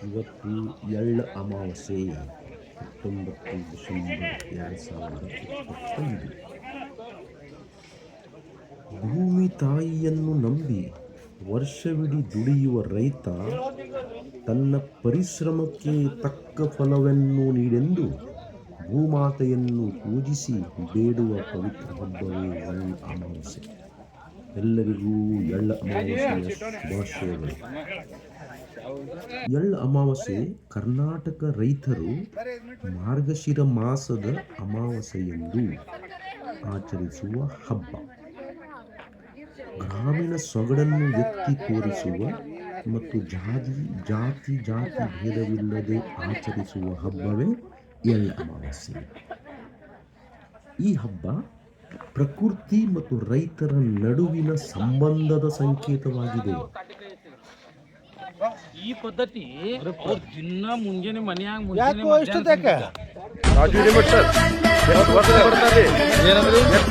ಇವತ್ತು ಎಳ್ಳ ಅಮಾವಾಸ್ಯೆ 19 ಡಿಸೆಂಬರ್ 2021. ಭೂಮಿ ತಾಯಿಯನ್ನು ನಂಬಿ ವರ್ಷವಿಡೀ ದುಡಿಯುವ ರೈತ ತನ್ನ ಪರಿಶ್ರಮಕ್ಕೆ ತಕ್ಕ ಫಲವನ್ನು ನೀಡೆಂದು ಭೂಮಾತೆಯನ್ನು ಪೂಜಿಸಿ ಬೇಡುವ ಪವಿತ್ರ ಹಬ್ಬವೇ ಎಳ್ಳ ಅಮಾವಾಸ್ಯೆ. ಎಲ್ಲರಿಗೂ ಎಳ್ಳ ಅಮಾವಾಸ್ಯೆಯ ಶುಭಾಶಯಗಳು. ಎಳ್ಳ ಅಮಾವಾಸ್ಯೆ ಕರ್ನಾಟಕ ರೈತರು ಮಾರ್ಗಶಿರ ಮಾಸದ ಅಮಾವಾಸ್ಯೆಯಂದು ಆಚರಿಸುವ ಹಬ್ಬ. ಗ್ರಾಮೀಣ ಸೊಗಡನ್ನು ಎತ್ತಿ ತೋರಿಸುವ ಮತ್ತು ಜಾತಿ ಭೇದವಿಲ್ಲದೆ ಆಚರಿಸುವ ಹಬ್ಬವೇ ಎಳ್ಳ ಅಮಾವಾಸ್ಯೆ. ಈ ಹಬ್ಬ ಪ್ರಕೃತಿ ಮತ್ತು ರೈತರ ನಡುವಿನ ಸಂಬಂಧದ ಸಂಕೇತವಾಗಿದೆ. ಈ ಪದ್ಧತಿ ದಿನ ಮುಂಜಾನೆ ಮನ್ಯಾಗ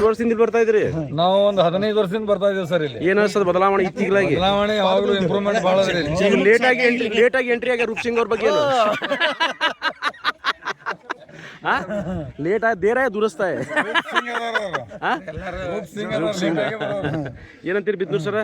ವರ್ಷದಿಂದ ಬರ್ತಾ ಇದ್ರಿ? ನಾವು ಒಂದು 15 ವರ್ಷದಿಂದ ಬರ್ತಾ ಇದ್ದೀವಿ ಸರ್. ಇಲ್ಲಿ ಏನ್ ಅನ್ಸದ ಬದಲಾವಣೆ? ಇತ್ತೀಚೆಗೆ ಬದಲಾವಣೆ ಯಾವಾಗಲೂ ಇಂಪ್ರೂವ್ಮೆಂಟ್ ಭಾಳ ಇದೆ. ಈಗ ಲೇಟ್ ಆಗಿ ಎಂಟ್ರಿ ಆಗಿ ರೂಪ್ ಸಿಂಗ್ ಅವ್ರ ಬಗ್ಗೆ ಲೇಟ್ ಆಗಿ ದೇರ ದುರಸ್ತಾ ಏನಂತೀರಿ ಬಿದ್ನೂರ್ ಸರ್?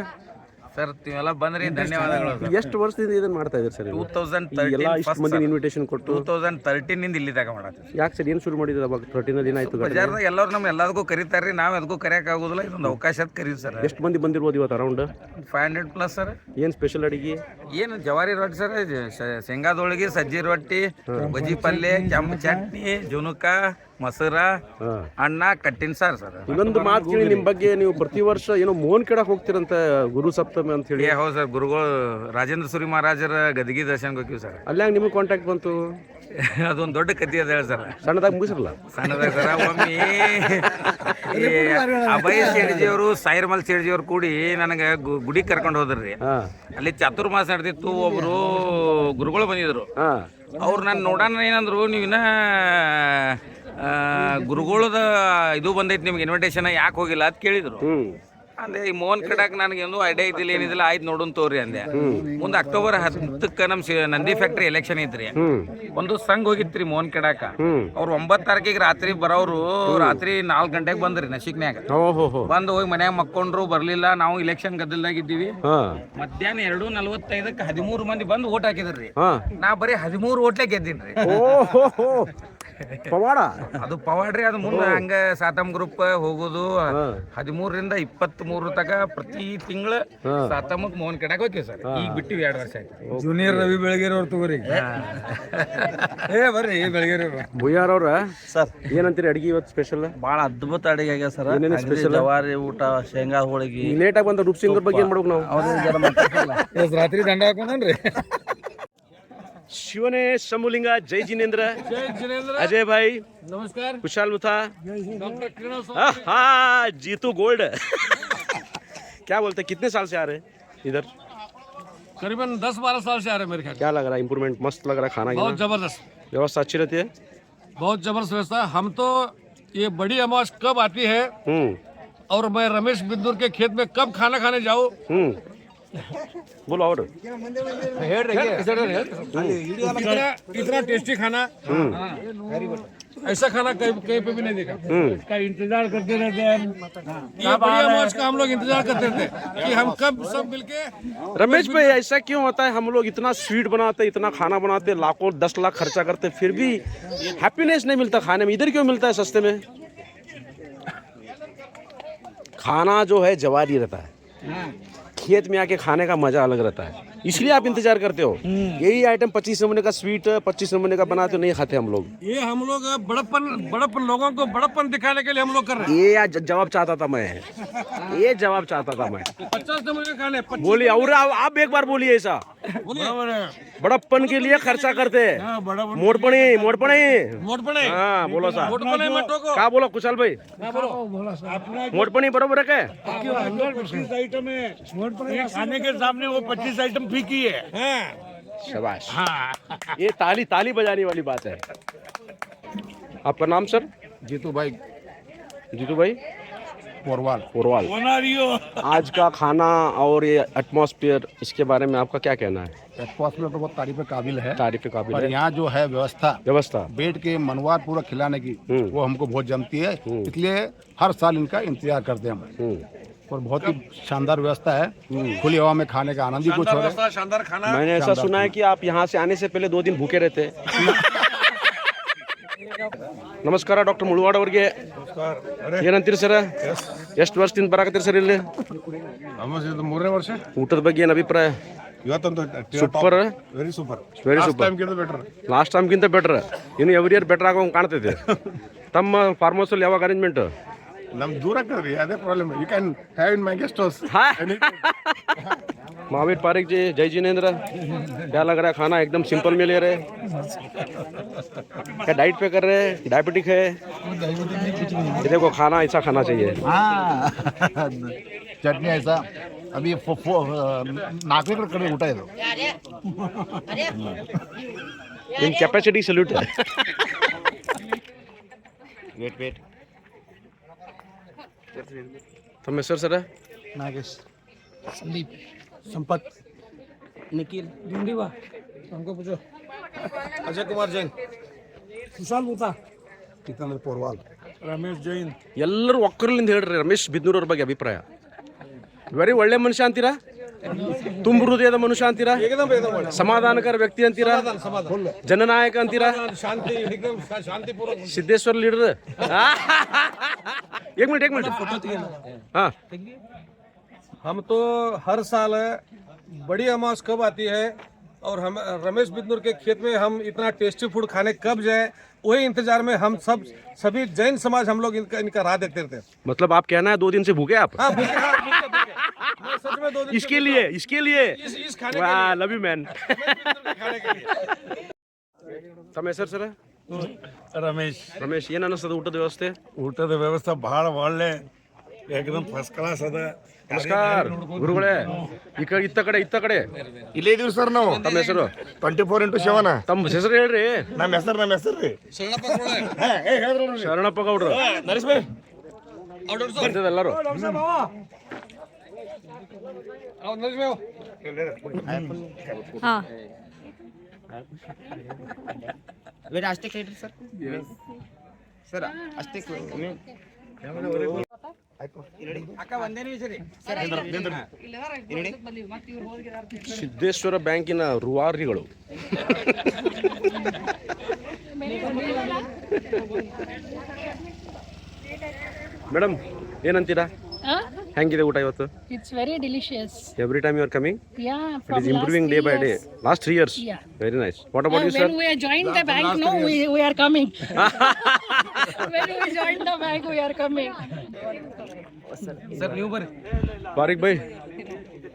ಸರ್ ನೀವೆಲ್ಲ ಬಂದ್ರಿ, ಧನ್ಯವಾದಗಳು. ಎಷ್ಟು ವರ್ಷದಿಂದ ಇದನ್ನ ಮಾಡ್ತಾ ಇದ್ದೀರಿ ಸರ್? 2013 ಇಷ್ಟು ಮಂದಿ ಇನ್ವಿಟೇಷನ್ ಕೊಟ್ಟು 2013 ನಿಂದ ಇಲ್ಲಿ ತಗ ಮಾಡತ್ತೀವಿ. ಯಾಕೆ ಸರ್, ಏನು ಶುರು ಮಾಡಿದ್ರೆ ಅವಾಗ? 13 ದಿನ ಆಯ್ತು. ಬಜಾರ್ದಾಗ ಎಲ್ಲರೂ ನಮ್ಮ ಎಲ್ಲದಕ್ಕೂ ಕರೀತಾರ್ರಿ, ನಾವು ಅದಕ್ಕೂ ಕರೆಯಕ್ಕೆ ಆಗೋದಿಲ್ಲ. ಇದೊಂದು ಅವಕಾಶ ಅಂತ ಕರೀರಿ ಸರ್. ಎಷ್ಟು ಮಂದಿ ಬಂದಿರ್ಬೋದು ಇವತ್ತು? Around 500+ sir. ಏನು ಸ್ಪೆಷಲ್ ಅಡಿಗೆ? ಏನು ಜವಾರಿ ರೊಟ್ಟಿ ಸರ್, ಶೇಂಗಾದೊಳಗೆ ಸಜ್ಜಿ ರೊಟ್ಟಿ, ಬಜ್ಜಿ ಪಲ್ಯ, ಕೆಂಪು ಚಟ್ನಿ, ಜುನುಕ, ಮೊಸರ, ಅನ್ನ, ಕಟ್ಟಿನ ಸಾರು ಸರ್. ಇನ್ನೊಂದು ಮಾತು ಕೇಳಿ ನಿಮ್ಮ ಬಗ್ಗೆ, ನೀವು ಪ್ರತಿ ವರ್ಷ ಏನೋ ಮೋಹನ್ ಕೆಡಕ್ ಹೋಗ್ತೀರಂತ ಗುರು ಸಪ್ತಮಿ ಅಂತ ಹೇಳಿ. ಹೌದು ಸರ್, ಗುರುಗಳು ರಾಜೇಂದ್ರ ಸೂರಿ ಮಹಾರಾಜರ ಗದಗಿ ದರ್ಶನಕ್ಕೆ ಹೋಗ್ತೀವಿ ಸರ್. ಅಲ್ಲಾಗ ನಿಮಗೆ ಕಾಂಟ್ಯಾಕ್ಟ್ ಬಂತು? ಅದೊಂದು ದೊಡ್ಡ ಕಥೆ ಅದ ಹೇಳಿ ಸರ್. ಸಣ್ಣದಾಗಿ ಮುಗಿಸಿರಲ್ಲ? ಸಣ್ಣದಾಗ ಸರ ಒಮ್ಮೆ ಅಭಯ ಸೇಡ್ಜಿಯವರು ಸಾಯಿರ್ಮಲ್ ಸೇಡ್ಜಿಯವ್ರು ಕೂಡಿ ನನಗೆ ಗುಡಿ ಕರ್ಕೊಂಡು ಹೋದ್ರಿ. ಅಲ್ಲಿ ಚಾತುರ್ಮಾಸ ನಡೆದಿತ್ತು. ಒಬ್ರು ಗುರುಗಳು ಬಂದಿದ್ರು. ಅವ್ರು ನಾನು ನೋಡೋಣ ಏನಂದ್ರು, ನೀವಿನ ಗುರುಗಳದ ಇದು ಬಂದೈತಿ ನಿಮ್ಗೆ ಇನ್ವಿಟೇಷನ್, ಯಾಕೆ ಹೋಗಿಲ್ಲ ಅಂತ ಕೇಳಿದ್ರು. ಅಂದೆ ಈ ಮೋಹನ್ ಕಡಾಕ್ ನನಗೇನು ಐಡಿಯಾ ಇದ್ದಿಲ್ಲ, ಏನಿದಿಲ್ಲ. ಆಯ್ತು ನೋಡೋನ್ ತೋರಿ ಅಂದೆ. ಮುಂದೆ ಅಕ್ಟೋಬರ್ 10ಕ್ಕೆ ನಮ್ಮ ನಂದಿ ಫ್ಯಾಕ್ಟ್ರಿ ಎಲೆಕ್ಷನ್ ಇದ್ರಿ. ಒಂದು ಸಂಘ ಹೋಗಿತ್ರಿ ಮೋಹನ್ ಕಡಾಕ. ಅವ್ರು 9 ತಾರೀಕಿಗೆ ರಾತ್ರಿ ಬರೋರು ರಾತ್ರಿ 4 ಗಂಟೆಗೆ ಬಂದ್ರಿ ನಶಿಕ್ನ್ಯಾಗ. ಬಂದು ಹೋಗಿ ಮನ್ಯಾಗ ಮಕ್ಕೊಂಡ್ರು, ಬರ್ಲಿಲ್ಲ. ನಾವು ಇಲೆಕ್ಷನ್ ಗದ್ದಲ್ದಾಗಿದ್ದೀವಿ. ಮಧ್ಯಾಹ್ನ 2:45ಕ್ಕೆ 13 ಮಂದಿ ಬಂದು ಓಟ್ ಹಾಕಿದ್ರಿ. ನಾ ಬರೀ 13 ಓಟ್ಲೆ ಗೆದ್ದೀನ್ರಿ. ಪವಾಡ ಅದು ಪವಾಡ್ರಿ. ಅದು ಮುಂದೆ ಹಂಗ ಸಾತಮ್ ಗ್ರೂಪ್ ಹೋಗೋದು 13ರಿಂದ 23 ತಕ ಪ್ರತಿ ತಿಂಗಳ ಸಾತಮಕ್ ಮೋಹನ್ ಕಡಾಕ್ ಹೋಗ್ತೀವಿ ಸರ್. ಈಗ ಬಿಟ್ಟಿವಿ 2 ವರ್ಷ ಆಯ್ತು. ಜೂನಿಯರ್ ರವಿ ಬೆಳಗೇರಿ ಅವ್ರು ತಗೋರಿ. ಬರ್ರಿ ಬೆಳಗೇರಿ ಬುಯ್ಯಾರ್ ಅವ್ರ ಸರ್, ಏನಂತೀರಿ ಅಡಿಗೆ ಇವತ್ತು ಸ್ಪೆಷಲ್? ಭಾಳ ಅದ್ಭುತ ಅಡಿಗೆ ಆಗ್ಯ ಸರ್. ಸ್ಪೆಷಲ್ ಜವಾರಿ ಊಟ, ಶೇಂಗಾ ಹೋಳಿಗೆ. ಲೇಟ್ ಆಗಿ ಬಂದ ರೂಪ್ ಸಿಂಗ್ ಅವ್ರ ಬಗ್ಗೆ ಏನ್ ಮಾಡ್ಬೇಕು ನಾವು? ರಾತ್ರಿ ದಂಡ ಹಾಕೊಂಡ್ರಿ. ಶಿವನೇ ಶಂಭುಲಿಂಗ, जय जिनेंद्र, अजय भाई नमस्कार, खुशहाल मुथा, डॉक्टर हाँ जीतू गोल्ड। क्या बोलते, कितने साल से आ रहे इधर? करीबन 10-12 साल से आ रहे हैं मेरे ख्याल। क्या लग रहा है? इम्प्रूवमेंट मस्त लग रहा है खाना? बहुत जबरदस्त व्यवस्था अच्छी रहती है? बहुत जबरदस्त व्यवस्था। हम तो ये बड़ी अमावस कब आती है और मैं रमेश बिंदुर के खेत में कब खाना खाने जाऊँ, बोलो। और इतना टेस्टी खाना, ऐसा खाना कहीं पे भी नहीं देखा। इसका इंतजार करते रहते हैं। ये बड़ी अमावस का हम लोग इंतजार करते थे कि हम कब सब मिलके। रमेश भाई, ऐसा क्यों होता है? हम लोग इतना स्वीट बनाते, इतना खाना बनाते, लाखों 10 लाख खर्चा करते, फिर भी हैप्पीनेस नहीं मिलता खाने में। इधर क्यों मिलता है सस्ते में? खाना जो है जवारी रहता है, खेत में आके खाने का मजा अलग रहता है, इसलिए आप इंतजार करते हो। यही आइटम 25 नमूने का स्वीट, 25 नमूने का बनाते हो, नहीं खाते हम लोग। ये हम लोग बड़प्पन लोगों को बड़प्पन दिखाने के लिए हम लोग कर रहे हैं। ये जवाब चाहता था मैं, ये जवाब चाहता था मैं। 50 नमूने खाने, बोलिए, और आप एक बार बोलिए ऐसा। बड़प्पन के लिए खर्चा करते हैं। मोटपणी हाँ बोलो सा। क्या बोलो कुशल भाई? मोटपणी बरोबर है क्या? 25 आइटम है खाने के सामने, वो 25 आइटम फीकी है। शाबाश, ये ताली ताली बजाने वाली बात है। आपका नाम सर? जीतू भाई। जीतू भाई, पोरवाल। पोरवाल। आज का खाना और ये एटमॉस्फेयर, इसके बारे में आपका क्या कहना है? एटमॉस्फेयर तो बहुत तारीफ काबिल है, तारीफ काबिल पर है। यहाँ जो है व्यवस्था बैठ के मनवार पूरा खिलाने की वो हमको बहुत जमती है, इसलिए हर साल इनका इंतजार करते हैं हम। और बहुत ही शानदार व्यवस्था है, खुली हवा में खाने का आनंद ही कुछ और है। शानदार खाना। मैंने ऐसा सुना है कि आप यहाँ से आने से पहले 2 दिन भूखे रहते हैं। ನಮಸ್ಕಾರ ಡಾಕ್ಟರ್ ಮುಳುವಾಡ್ ಅವರಿಗೆ. ಏನಂತೀರಿ ಸರ್? ಎಷ್ಟು ವರ್ಷದಿಂದ ಬರಾಕತ್ತೀರಿ ಸರ್ ಇಲ್ಲಿ? ಮೂರನೇ ವರ್ಷ. ಊಟದ ಬಗ್ಗೆ ಏನು ಅಭಿಪ್ರಾಯ? ಇವತ್ತೊಂದು super, very super, very super. Last ಟೈಮ್ಗಿಂತ ಬೆಟರ್, ಇನ್ನು ಎವ್ರಿ ಇಯರ್ ಬೆಟರ್ ಆಗೋಂಗೆ ಕಾಣ್ತೈತೆ. ತಮ್ಮ ಫಾರ್ಮ್ ಹೌಸಲ್ಲಿ ಯಾವಾಗ ಅರೇಂಜ್ಮೆಂಟ್? ನಮ್ ದೂರ ಆಗ್ತದೆ, ಅದೇ problem. You can have in my guest house. Mahavir Parik ji, जय जिनेंद्र, क्या लग रहा है? खाना एकदम सिंपल में ले रहे, क्या डाइट पे कर रहे हैं? डायबिटिक है? ये देखो खाना ऐसा खाना चाहिए. ಚಟ್ನಿ ಐಸಾ ಅಭಿ ನಾಲ್ಕು ಕಡೆ ಊಟ ಇದು. इन कैपेसिटी सल्यूट है. वेट तम ಹೆಸರು ಸರ್? नागेश, संदीप, संपत, निखिल, ढूंढीवा, हमको पूछो, अजय कुमार जैन, सुशाल बूता, ಕಿತ್ತಂದ್ರೆ ಪೋರ್ವಾಲ್, रमेश जैन. ಎಲ್ಲರೂ ಒಕ್ಕರ್ಲಿಂದ ಹೇಳ್ರಿ ರಮೇಶ್ ಬಿದ್ನೂರವ್ರ ಬಗ್ಗೆ ಅಭಿಪ್ರಾಯ. ವೆರಿ ಒಳ್ಳೆ ಮನುಷ್ಯ ಅಂತೀರಾ? ತುಂಬ ಹೃದಯದ ಮನುಷ್ಯ ಅಂತೀರಾ? ಸಮಾಧಾನಕರ ವ್ಯಕ್ತಿ ಅಂತೀರಾ? ಜನನಾಯಕ ಅಂತೀರಾ? ಶಾಂತಿ, एकदम शांतिपूर्वक. सिद्धेश्वर लीडर. एक मिनट हाँ, हम तो हर साल बड़ी अमावस कब आती है और हम रमेश बिदनूर के खेत में हम इतना टेस्टी फूड खाने कब जाए, वही इंतजार में हम सभी जैन समाज हम लोग इनका राह देखते रहते हैं. मतलब आप कहना है 2 दिन से भूखे आप? हाँ, भूखे. मैं सच में 2 दिन इसके लिए इस खाने के वाह, लव यू मैन. खाने के लिए. ತಮ್ಮ ಹೆಸರು ಸರ್? ರಮೇಶ್, ಏನು ಅನ್ನಿಸ್ತದೆ ಊಟದ ವ್ಯವಸ್ಥೆ? ಊಟದ ವ್ಯವಸ್ಥೆ ಬಹಳ ಒಳ್ಳೆ, ಏಕದಮ್ ಫಸ್ಟ್ ಕ್ಲಾಸ್ ಅದ. ನಮಸ್ಕಾರ ಗುರುಗಳೇ. ಇತ್ತ ಕಡೆ ಇಲ್ಲೇ ಇದೀವಿ ಸರ್ ನಾವು. ತಮ್ಮ ಹೆಸರು? 24x7. ತಮ್ಮ ಹೆಸರು ಹೇಳ್ರಿ. ನಮ್ಮ ಹೆಸರು ರೀ ಶರಣಪ್ಪ ಗೌಡ್ರು. ಬಂದಿದೆ ಎಲ್ಲರೂ. हाँ वेट अस्टिक लेटर सर. सर अस्टिक ಅಕ್ಕ ಒಂದೇನೇ ವಿಚಾರಿ ಸರ್. ಸಿದ್ದೇಶ್ವರ ಬ್ಯಾಂಕಿನ ರೂವಾರಿಗಳು. ಮೇಡಮ್ ಏನಂತೀರಾ? ಹೆಂಗಿದೆ ಊಟ ಇವತ್ತು? it's very delicious. Every time you are coming? Yeah, It from is improving day by day. Last 3 years? Yeah. Very nice. What about you, sir? When we joined the bank, no, we are coming. When we joined the bank, we are coming. Sir new बर पारिक भाई,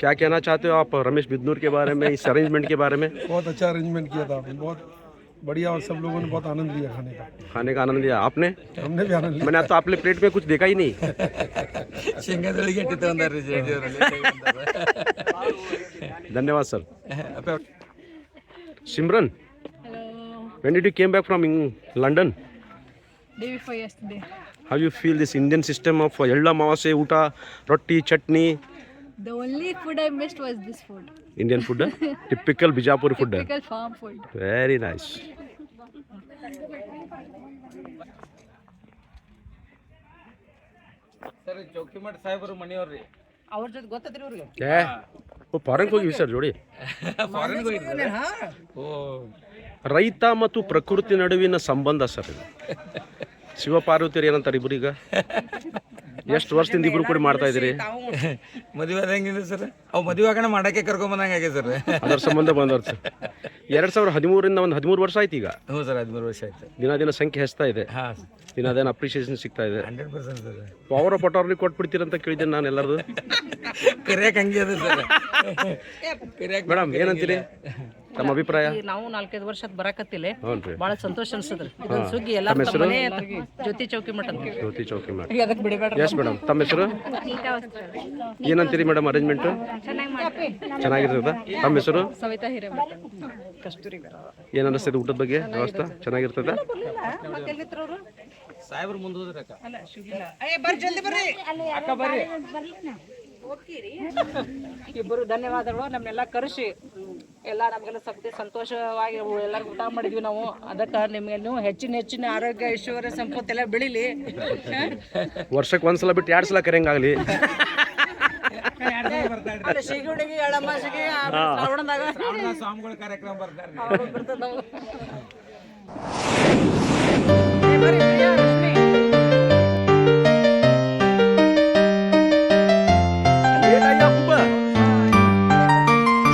क्या कहना चाहते हो आप रमेश बिदनूर के बारे में, इस अरेंजमेंट के बारे में? बहुत अच्छा अरेंजमेंट किया था, बहुत बढ़िया, और सब लोगों ने बहुत आनंद लिया खाने का. खाने का आनंद लिया आपने? हमने भी आनंद लिया. मैंने तो आपने प्लेट में कुछ देखा ही नहीं. ಶೇಂಗಾದೊಳಗೆ ಇಟ್ಟಿತ್ತು ಅಂದಾರ್ರಿ ಜೆಡಿ ಅವರಲ್ಲಿ. धन्यवाद sir. Simran, Hello. when did you came back from London? Day before yesterday. How you feel this Indian system of Ella Mavase, Uta, Roti, Chutney? The only food I missed was this food. Indian food? Typical Bijapur food. Typical farm food. Very nice. Sir Choukimath ಸಾಹೇಬರು ಮನೆಯವ್ರಿ. ಅವ್ರ ಜೊತೆ ಗೊತ್ತದ್ರಿ ಅವ್ರಿಗೆ? क्या? वो foreign ಹೋಗಿ sir ಜೋಡಿ. ಫಾರಿನ್ಗೆ ಹೋಗಿದ್ರಿ? ರೈತ ಮತ್ತು ಪ್ರಕೃತಿ ನಡುವಿನ ಸಂಬಂಧ ಸರ್ ಇದು. ಶಿವಪಾರ್ವತಿಯರು ಏನಂತಾರೆ ಇಬ್ರು ಈಗ? ಎಷ್ಟು ವರ್ಷದಿಂದ ಇಬ್ರು ಕೂಡ ಮಾಡ್ತಾ ಇದ್ದೀರಿ? ಮದುವೆ ಆದಂಗಿದೆ ಸರ್. ಅವ್ ಮದುವೆ ಆಗಣ ಮಾಡಕ್ಕೆ ಕರ್ಕೊಂಬಂದಂಗೆ ಆಗಿದೆ ಸರ್. ಅದರ ಸಂಬಂಧ ಬಂದವ್ರು ಸರ್. 2013 ಒಂದು 13 ವರ್ಷ ಆಯ್ತು ಈಗ. ಹ್ಞೂ ಸರ್, 13 ವರ್ಷ ಆಯ್ತು. ದಿನ ಸಂಖ್ಯೆ ಹೆಚ್ಚುತ್ತಾ ಇದೆ. ಹಾಂ, ದಿನ ಅಪ್ರಿಷಿಯೇಷನ್ ಸಿಗ್ತಾ ಇದೆ. 100% ಸರ್. ಪವರ್ ಆಫ್ ಅಟಾರ್ನಿ ಕೊಟ್ಬಿಡ್ತೀರಂತ ಕೇಳಿದ್ದೇನೆ ನಾನು ಎಲ್ಲರದು. ಕರಿಯಕ್ಕೆ ಹಂಗೆ ಅದ ಸರ್. ಮೇಡಮ್ ಏನಂತೀರಿ? ತಮ್ಮ ಅಭಿಪ್ರಾಯ? ನಾವು 4-5 ವರ್ಷ ಬರಾಕತ್ತಿಲ್ಲ, ಹ್ಞೂ ಬಹಳ ಸಂತೋಷ ಅನ್ಸದ್ರಿ. ಇದೊಂದು ಸುಗ್ಗಿ ಎಲ್ಲ ಮನೆ ಜ್ಯೋತಿ ಚೌಕಿ ಮಠ ಅಂತ ಜ್ಯೋತಿ ಚೌಕಿ ಮೇಡಮ್. ಅದಕ್ಕೆ ಬಿಡಬೇಡ. ಎಸ್ ಮೇಡಮ್, ತಮ್ಮ ಹೆಸರು ಏನಂತೀರಿ ಮೇಡಮ್? ಅರೇಂಜ್ಮೆಂಟು ಚೆನ್ನಾಗಿರ್ತದ? ತಮ್ಮ ಹೆಸರು? ಸವಿತಾ ಹಿರೇಮಠ. ಕಸ್ತೂರಿ ಏನು ಅನ್ನಿಸ್ತದೆ ಊಟದ ಬಗ್ಗೆ? ವ್ಯವಸ್ಥೆ ಚೆನ್ನಾಗಿರ್ತದ? ಸಾಹೇಬ್ರು ಮುಂದೆ ಹೋದ್ರಿ ಅಕ್ಕ ಇಬ್ಬರು ಧನ್ಯವಾದಗಳು. ನಮ್ನೆಲ್ಲ ಕರೆಸಿ ಎಲ್ಲ ನಮಗೆಲ್ಲ ಸಕ್ತಿ ಸಂತೋಷವಾಗಿ ಎಲ್ಲರಿಗೂ ಊಟ ಮಾಡಿದ್ವಿ ನಾವು. ಅದಕ್ಕೆ ನಿಮಗೆ ನೀವು ಹೆಚ್ಚಿನ ಆರೋಗ್ಯ ಐಶ್ವರ್ಯ ಸಂಪತ್ತೆಲ್ಲ ಬೆಳಿಲಿ. ವರ್ಷಕ್ಕೆ ಒಂದ್ಸಲ ಬಿಟ್ಟು 2 ಸಲ ಕರೆಯಂಗಾಗಲಿ. ಶೀಗುಡಿಗೆ ಎಳಮಾಸಿಗೆ ಶ್ರಾವಣದಾಗ ಸ್ವಾಮಿಗಳ ಕಾರ್ಯಕ್ರಮ ಬರ್ತಾರೆ.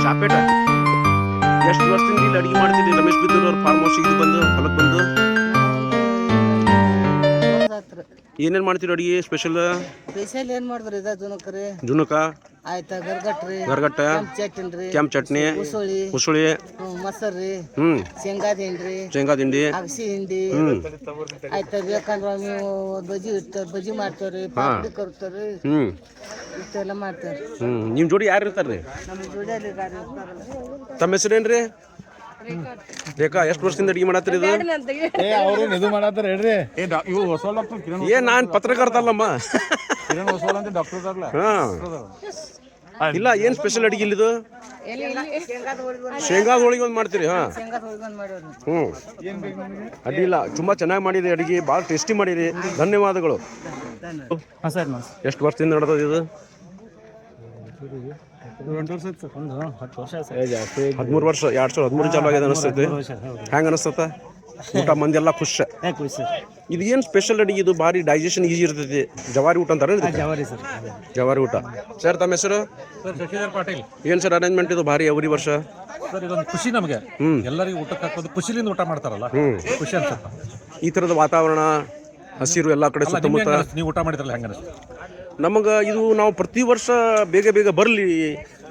ಶಾಪೇಟ ಎಷ್ಟು ವರ್ಷದಿಂದ ಇಲ್ಲಿ ಅಡಿಗೆ ಮಾಡ್ತಿದ್ರಿ ರಮೇಶ್ ಬಿದ್ದೂರ್ ಅವ್ರ ಫಾರ್ಮ್ ಹೌಸ್ ಇದು ಬಂದು ಹೊಲಕ್ಕೆ ಬಂದು ಏನೇನ್ ಮಾಡ್ತೀರಿ ಅಡಿಗೆ ಸ್ಪೆಷಲ್ ಏನ್ ಮಾಡಿದ್ರಿ ಜುನಕ ಆಯ್ತಾ ಗರ್ಗಟ್ಟ ಕೆಂಪ್ ಚಟ್ನಿ ಉಸುಳಿ ಮೊಸರ್ರಿ ಶೇಂಗಾದ ಹಿಂಡ್ರಿ ಅಗಸಿ ಹಿಂಡಿ ಆಯ್ತಾ ಬೇಕಂದ್ರ ನೀವು ಬಜ್ಜಿ ಮಾಡ್ತೇವ್ರಿ ಪಾಪಡಿ ಕರ್ತಾರ್ರಿ ಇಷ್ಟೆಲ್ಲ ಮಾಡ್ತೇವ್ರಿ. ನಿಮ್ ಜೋಡಿ ಯಾರು ಇರ್ತಾರ್ರಿ? ನಮ್ಮ ಜೋಡಿಯಲ್ಲಿ ಗಾಡಿ ಇರ್ತಾರಲ್ಲ. ತಮ್ಮ ಹೆಸರೇನ್ರಿ? ರೇಖಾ ಎಷ್ಟು ವರ್ಷದಿಂದ ಅಡಿಗೆ ಮಾಡತ್ತೀರಿ ಇದು? ಏನ್ ನಾನ್ ಪತ್ರಕರ್ತ ಅಲ್ಲಮ್ಮ. ಇಲ್ಲ ಏನ್ ಸ್ಪೆಷಲ್ ಅಡಿಗೆ ಇಲ್ಲಿದು? ಶೇಂಗಾದ ಹೋಳಿಗೆ ಒಂದು ಮಾಡ್ತೀರಿ? ಅಡ್ಡಿಲ್ಲ, ತುಂಬಾ ಚೆನ್ನಾಗಿ ಮಾಡಿರಿ ಅಡಿಗೆ, ಭಾಳ ಟೇಸ್ಟಿ ಮಾಡಿರಿ. ಧನ್ಯವಾದಗಳು. ಎಷ್ಟು ವರ್ಷದಿಂದ ನಡೆದ ಇದು? 13 ವರ್ಷ. 2013 ಚಾಲು ಆಗಿದೆ ಅನಿಸ್ತೈತಿ. ಹೆಂಗ ಅನಿಸ್ತತ? ಊಟ ಮಂದಿ ಎಲ್ಲ ಖುಷ್. ಇದು ಏನು ಸ್ಪೆಷಲ್ ಅಡಿಗೆ? ಇದು ಭಾರಿ ಡೈಜೆಷನ್ ಈಸಿ ಇರ್ತೈತಿ. ಜವಾರಿ ಊಟ ಅಂತಾರೆ. ಜವಾರಿ ಊಟ. ಸರ್ ತಮ್ಮ ಹೆಸರು? ಶಶಿಧರ್ ಪಾಟೀಲ್. ಏನು ಸರ್ ಅರೇಂಜ್ಮೆಂಟ್ ಇದು ಭಾರಿ ಎವ್ರಿ ವರ್ಷ? ಸರ್ ಇದೊಂದು ಖುಷಿ ನಮಗೆ, ಎಲ್ಲರಿಗೂ ಊಟಕ್ಕೆ ಹಾಕೋದು ಖುಷಿಲಿಂದ ಊಟ ಮಾಡ್ತಾರಲ್ಲ, ಖುಷಿ ಅನ್ಸುತ್ತೆ. ಈ ಥರದ ವಾತಾವರಣ, ಹಸಿರು ಎಲ್ಲ ಕಡೆ ಸುತ್ತಮುತ್ತ. ನೀವು ಊಟ ಮಾಡಿದ್ರಲ್ಲ ಹೆಂಗ ಅನಿಸ್ತು? ನಮಗೆ ಇದು ನಾವು ಪ್ರತಿ ವರ್ಷ ಬೇಗ ಬರಲಿ,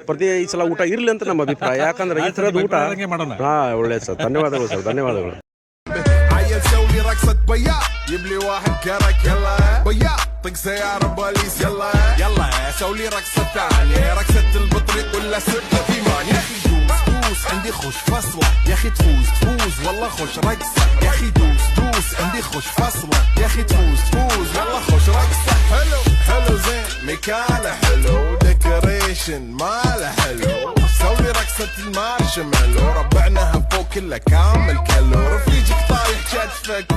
ಪ್ರತಿ ಈ ಸಲ ಊಟ ಇರಲಿ ಅಂತ ನಮ್ಮ ಅಭಿಪ್ರಾಯ. ಯಾಕಂದ್ರೆ ಈ ಥರದ ಊಟ ಒಳ್ಳೆಯದು ಸರ್. ಧನ್ಯವಾದಗಳು ಸರ್, ಧನ್ಯವಾದಗಳು. سوي رقصة بيا يبلي واحد كرك يلا بيا طق سيارة بوليس يلا يلا سوي رقصة ثانية رقصة البطريق ولا سبة في مان يا اخي دوس عندي خوش فصلة يا اخي تفوز والله خوش رقصة يا اخي دوس عندي خوش فصلة يا اخي تفوز والله خوش رقصة حلو زين مكانه حلو ديكوريشن ماله حلو سوي رقصة المارشميلو ربعناها فوق كله كامل كلو رفيجك طايح كتفك